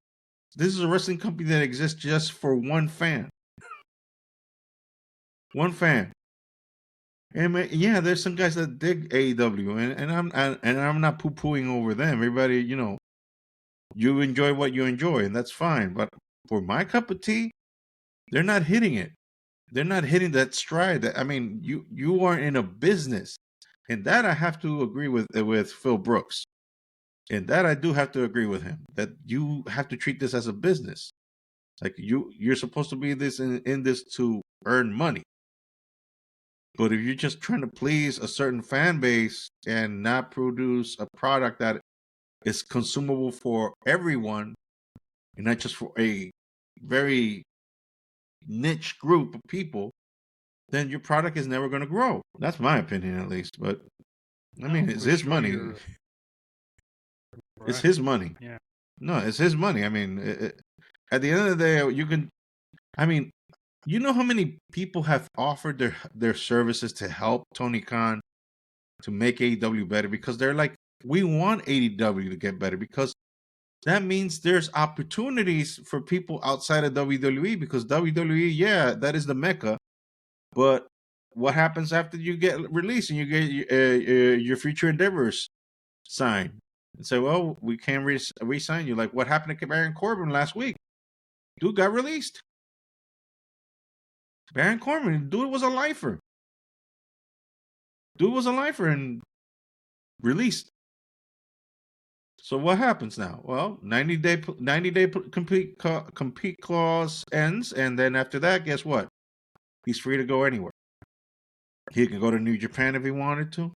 a wrestling company that exists just for one fan. One fan. And yeah, there's some guys that dig AEW, and I'm not poo pooing over them. Everybody, you enjoy what you enjoy, and that's fine. But for my cup of tea, they're not hitting it. They're not hitting that stride. I mean, you are in a business, and that I have to agree with Phil Brooks. And that I do have to agree with him that you have to treat this as a business. Like you're supposed to be in this to earn money. But if you're just trying to please a certain fan base and not produce a product that is consumable for everyone and not just for a very niche group of people, then your product is never going to grow. That's my opinion, at least. But I no, mean, it's for his sure money. you're It's correct. his money. Yeah. No, it's his money. I mean, at the end of the day, you can. I mean, you know how many people have offered their services to help Tony Khan to make AEW better because they're like, we want AEW to get better because that means there's opportunities for people outside of WWE because WWE, yeah, that is the mecca. But what happens after you get released and you get your future endeavors signed? And say, well, we can't re-sign you. Like what happened to Baron Corbin last week? Dude got released. Baron Corbin, dude was a lifer. Dude was a lifer and released. So what happens now? Well, 90-day compete clause ends, and then after that, guess what? He's free to go anywhere. He can go to New Japan if he wanted to.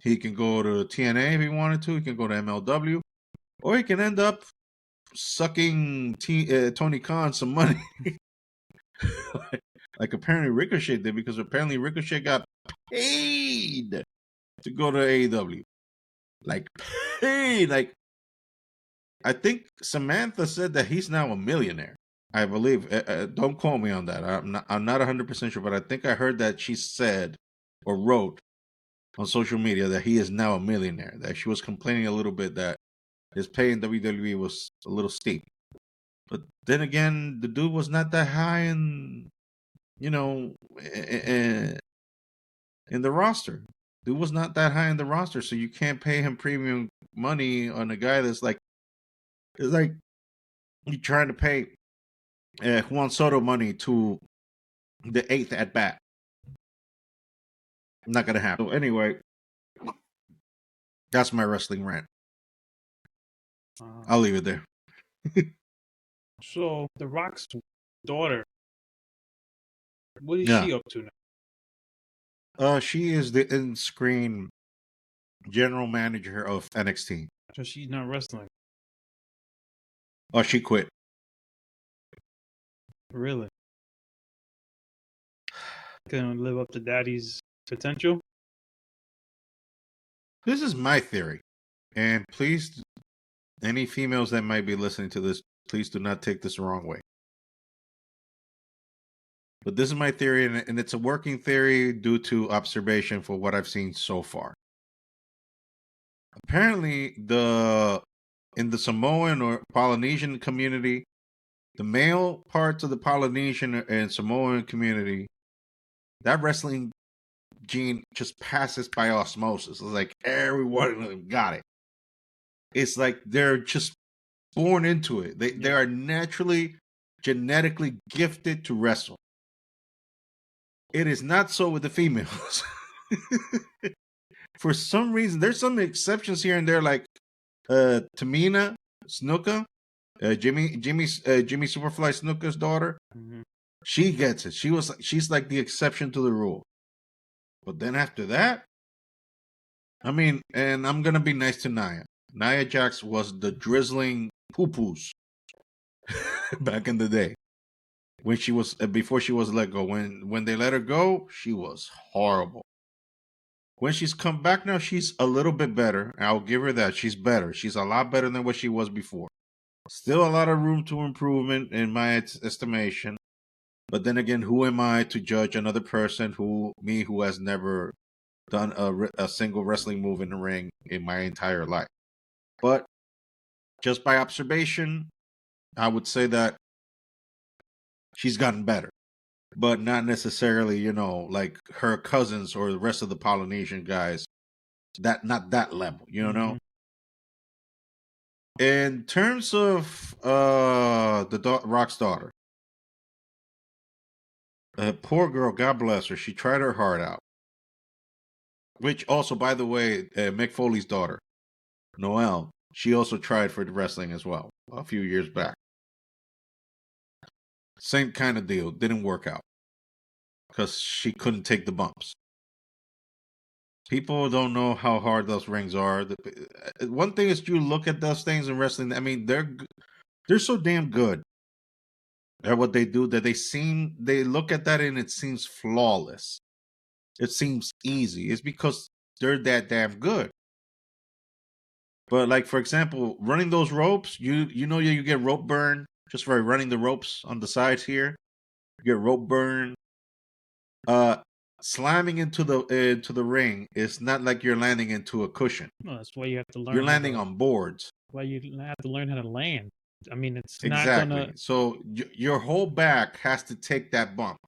He can go to TNA if he wanted to. He can go to MLW, or he can end up sucking Tony Khan some money, like apparently Ricochet did, because apparently Ricochet got paid to go to AEW, like paid, like. I think Samantha said that he's now a millionaire. I believe. Don't quote me on that. I'm not 100% sure, but I think I heard that she said or wrote on social media that he is now a millionaire. That she was complaining a little bit that his pay in WWE was a little steep. But then again, the dude was not that high you know, in the roster. Dude was not that high in the roster, so you can't pay him premium money on a guy that's like, it's like you're trying to pay Juan Soto money to the 8th at bat. Not gonna happen. So anyway, that's my wrestling rant. I'll leave it there. So The Rock's daughter, what is Yeah. she up to now? She is the in-screen general manager of NXT. So she's not wrestling. Oh, she quit. Really? Couldn't live up to daddy's potential? This is my theory, and please, any females that might be listening to this, please do not take this the wrong way. But this is my theory, and it's a working theory due to observation for what I've seen so far. Apparently, the in the Samoan or Polynesian community, the male parts of the Polynesian and Samoan community, that wrestling gene just passes by osmosis. It's like every one of them got it. It's like they're just born into it. They are naturally, genetically gifted to wrestle. It is not so with the females. For some reason, there's some exceptions here and there, like Tamina Snuka, Jimmy Superfly Snuka's daughter. Mm-hmm. She gets it. She's like the exception to the rule. But then after that, I mean, and I'm gonna be nice to Nia. Nia Jax was the drizzling poo-poos back in the day when she was before she was let go. When they let her go, she was horrible. When she's come back now, she's a little bit better. I'll give her that. She's better. She's a lot better than what she was before. Still a lot of room to improvement in my estimation. But then again, who am I to judge another person who has never done a single wrestling move in the ring in my entire life? But just by observation, I would say that she's gotten better, but not necessarily, like her cousins or the rest of the Polynesian guys. That not that level, Mm-hmm. In terms of Rock's daughter, poor girl, God bless her. She tried her heart out. Which also, by the way, Mick Foley's daughter, Noelle, she also tried for wrestling as well a few years back. Same kind of deal. Didn't work out because she couldn't take the bumps. People don't know how hard those rings are. One thing is you look at those things in wrestling. I mean, they're so damn good at what they do that they look at that and it seems flawless. It seems easy. It's because they're that damn good. But like for example, running those ropes, you get rope burn just for running the ropes on the sides here. You get rope burn. Slamming into the ring is not like you're landing into a cushion. No, that's why you have to You're learn how landing to. on boards. Why you have to learn how to land. I mean, it's not gonna. Exactly. So your whole back has to take that bump,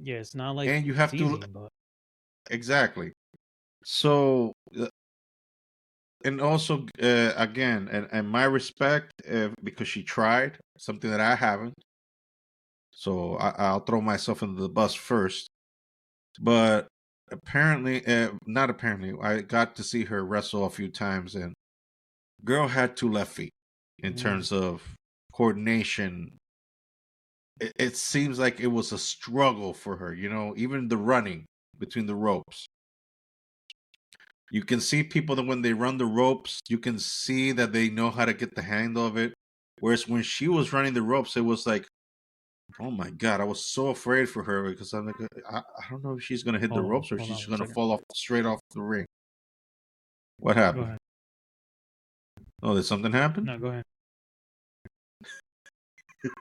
Yeah, it's not like and you it's have to easy, but exactly. So and also again, and my respect because she tried something that I haven't. So I'll throw myself into the bus first. But apparently, not apparently, I got to see her wrestle a few times, and girl had 2 left feet in terms of coordination. It seems like it was a struggle for her, even the running between the ropes. You can see people that when they run the ropes, you can see that they know how to get the handle of it. Whereas when she was running the ropes, it was like, oh my God, I was so afraid for her because I'm like, I don't know if she's going to hit the ropes or if hold on she's one going to second. fall off straight off the ring. What Go happened? ahead. Oh, did something happen? No, go ahead.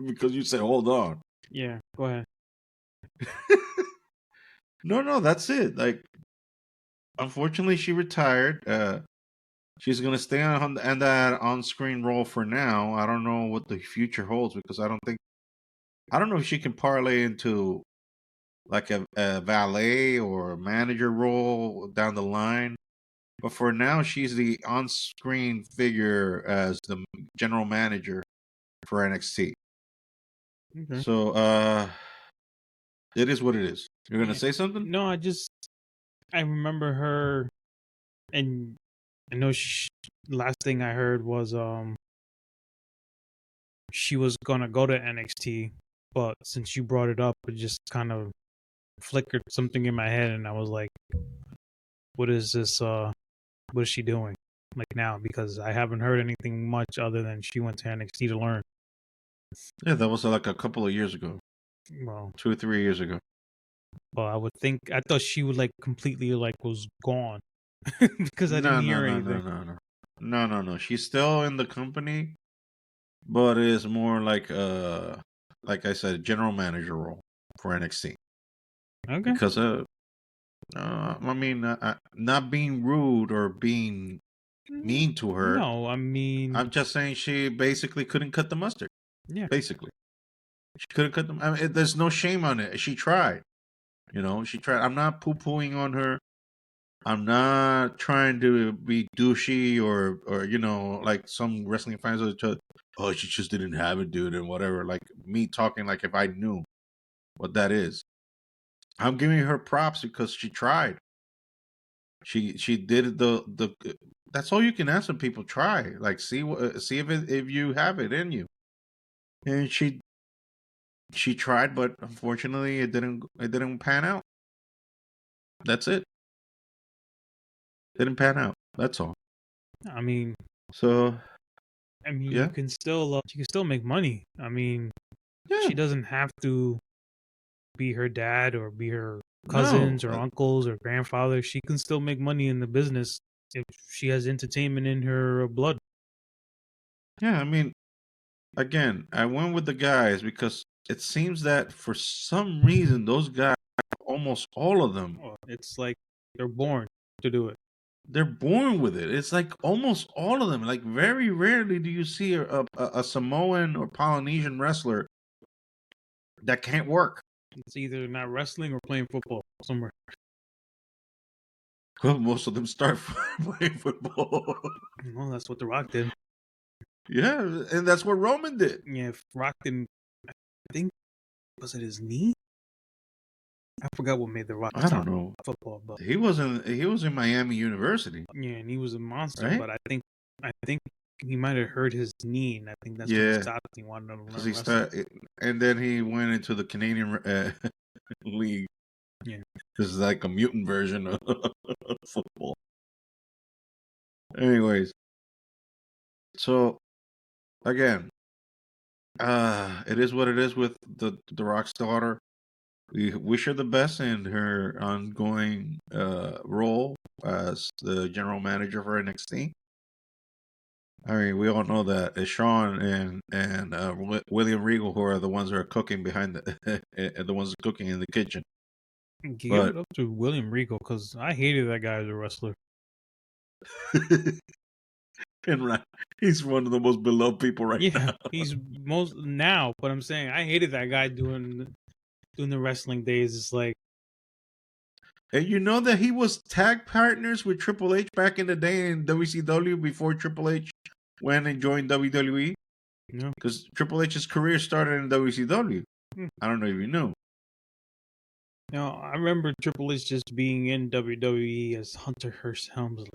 Because you said, hold on. Yeah, go ahead. No, that's it. Like, unfortunately, she retired. She's gonna stay on that on-screen role for now. I don't know what the future holds because I don't know if she can parlay into like a valet or a manager role down the line. But for now, she's the on-screen figure as the general manager for NXT. Okay. So, it is what it is. You're gonna Yeah. say something? No, I remember her, and I know last thing I heard was she was gonna go to NXT, but since you brought it up, it just kind of flickered something in my head, and I was like, "What is this? What is she doing like now?" Because I haven't heard anything much other than she went to NXT to learn. Yeah, that was like a couple of years ago, Well, 2 or 3 years ago. I thought she would like completely like was gone because I didn't No, no, hear no, no, anything. no, no, no, no, no. She's still in the company, but it is more like I said, general manager role for NXT. Okay. Because I mean, not being rude or being mean to her. No, I mean, I'm just saying she basically couldn't cut the mustard. yeah. Basically, she couldn't cut them. I mean, there's no shame on it. She tried. She tried. I'm not poo-pooing on her. I'm not trying to be douchey or like some wrestling fans are just, oh, she just didn't have it, dude, and whatever. Like me talking like if I knew what that is. I'm giving her props because she tried. She did the. That's all you can ask when people try. Like see if you have it in you. And she tried, but unfortunately it didn't pan out. That's it. Didn't pan out. That's all. I mean, So you yeah, can still she can still make money. I mean, yeah. she doesn't have to be her dad or be her No, cousins or uncles or grandfather. She can still make money in the business if she has entertainment in her blood. yeah. I mean, again, I went with the guys because it seems that for some reason those guys, almost all of them, It's like they're born to do it. they're born with it. It's like almost all of them. Like very rarely do you see a Samoan or Polynesian wrestler that can't work. It's either not wrestling or playing football somewhere. Well, most of them start playing football. Well, that's what The Rock did. Yeah, and that's what Roman did. Yeah, if Rock didn't, I think, was it his knee? I forgot what made The Rock I don't stop know. football, but He was in Miami University, yeah, and he was a monster. right? But I think he might have hurt his knee, and I think that's when he Yeah, stopped. He wanted to because learn he wrestling. started, and then he went into the Canadian league. Yeah, This is like a mutant version of football. Anyways, so again, it is what it is with the Rock's daughter. We wish her the best in her ongoing role as the general manager for NXT. I mean, we all know that it's Sean and William Regal who are the ones who are cooking behind the ones cooking in the kitchen. give But it up to William Regal because I hated that guy as a wrestler. and right, he's one of the most beloved people right Yeah, now. he's most now, but I'm saying I hated that guy doing the wrestling days. It's like, And you know that he was tag partners with Triple H back in the day in WCW before Triple H went and joined WWE? you know, Because Triple H's career started in WCW. Hmm. I don't know if you knew. now I remember Triple H just being in WWE as Hunter Hearst Helmsley.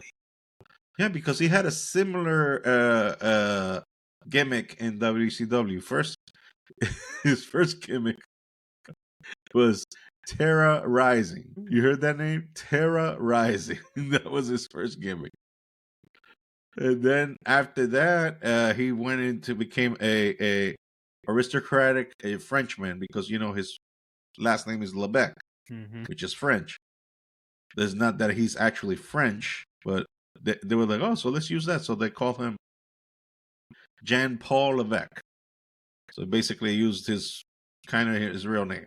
Yeah, because he had a similar gimmick in WCW. His first gimmick was Terra Rising. You heard that name? Terra Rising. That was his first gimmick. And then after that, he went into became a aristocratic a Frenchman because his last name is Lebec, Mm-hmm. which is French. There's not that he's actually French, but they were like, oh, so let's use that. So they call him Jean Paul Levesque. So basically, used his real name.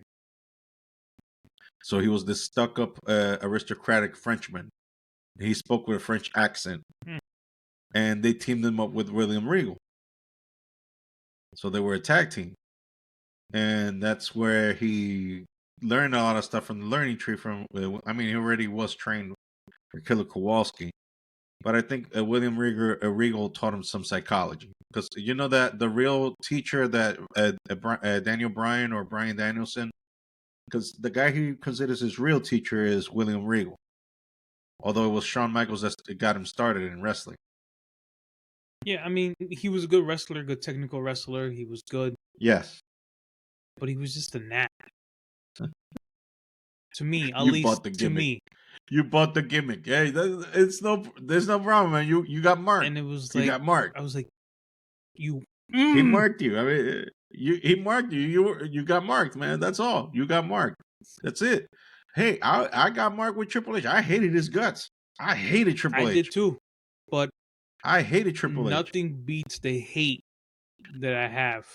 So he was this stuck-up aristocratic Frenchman. He spoke with a French accent, and they teamed him up with William Regal. So they were a tag team, and that's where he learned a lot of stuff from the learning tree. He already was trained for Killer Kowalski, but I think William Regal taught him some psychology because you know that the real teacher that Daniel Bryan or Bryan Danielson, because the guy he considers his real teacher is William Regal, although it was Shawn Michaels that got him started in wrestling. Yeah, I mean, he was a good wrestler, good technical wrestler. He was good, Yes, but he was just a gnat. To me, at you least bought the to gimmick. me. You bought the gimmick. Hey, there's no problem, man. You got marked. And it was You like, got marked. I was like, you. He marked you. I mean, he marked you. You got marked, man. That's all. You got marked. That's it. Hey, I got marked with Triple H. I hated his guts. I hated Triple I H. did too, but I hated Triple H nothing beats the hate that I have.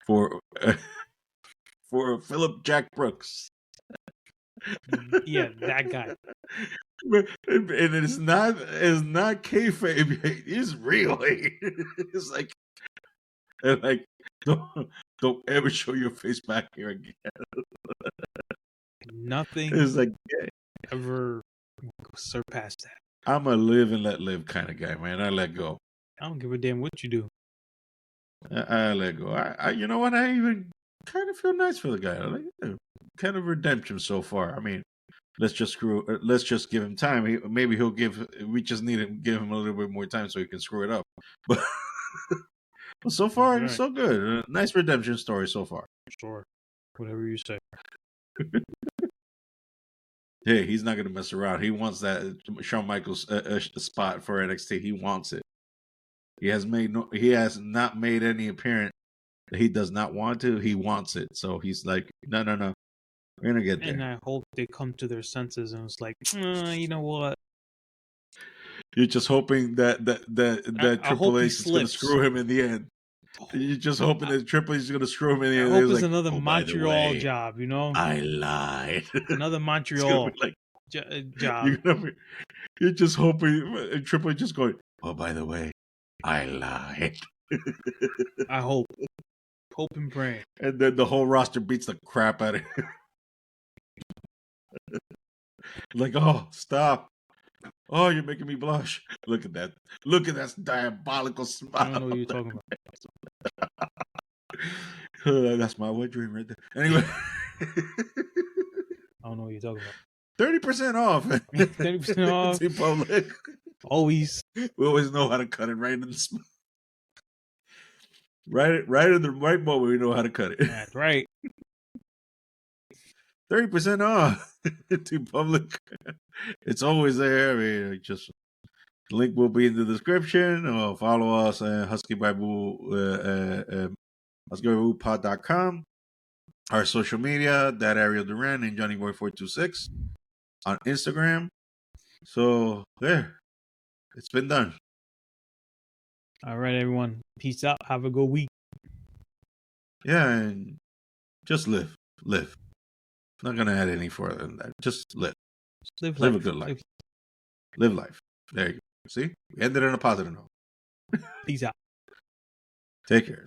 for for Philip Jack Brooks. Yeah, that guy. And it's not kayfabe. It's real. It's like don't don't ever show your face back here again. Nothing It's like ever surpassed that. I'm a live and let live kind of guy, man. I let go. I don't give a damn what you do. I let go. You know what? I even kind of feel nice for the guy. Kind of redemption so far. I mean, let's just give him time. Maybe he'll give. We just need to give him a little bit more time so he can screw it up. But, but so That's far, it's right. so good. Nice redemption story so far. Sure. Whatever you say. Hey, he's not gonna mess around. He wants that Shawn Michaels spot for NXT. He wants it. He has made no. He has not made any appearance. He does not want to. He wants it. So he's like, no, no, no. We're gonna get And there. I hope they come to their senses and it's like, you know what? You're just hoping that I hope Triple he H is gonna slips. screw him in the end. You're just hoping I, that Triple H is gonna screw him in the I end. hope He's it's like, another oh, by the Montreal way, job, you know? I lied. Another It's gonna Montreal be like job. you're gonna be, you're just hoping and Triple H just going, oh, by the way, I lied. I hope. Hope and pray. And then the whole roster beats the crap out of him. Like, oh, stop. Oh, you're making me blush. Look at that. Look at that diabolical I don't smile. know what you're talking about. That's my wet dream right there. Anyway, I don't know what you're talking about. 30% off. 30% off. Team Public. Always. We always know how to cut it right in the right in the right moment. We know how to cut it. That's right. 30% off. Team Public. It's always there. I mean, just link will be in the description. Or follow us at HuskyBible.com. Our social media, that Ariel Duran and Johnny Boy 426 on Instagram. So there, it's been done. All right, everyone. Peace out. Have a good week. Yeah, and just live. Not gonna add any further than that. Just live. Just live Live life. a good life. Live life. There you go. See? We ended on a positive note. Peace out. Take care.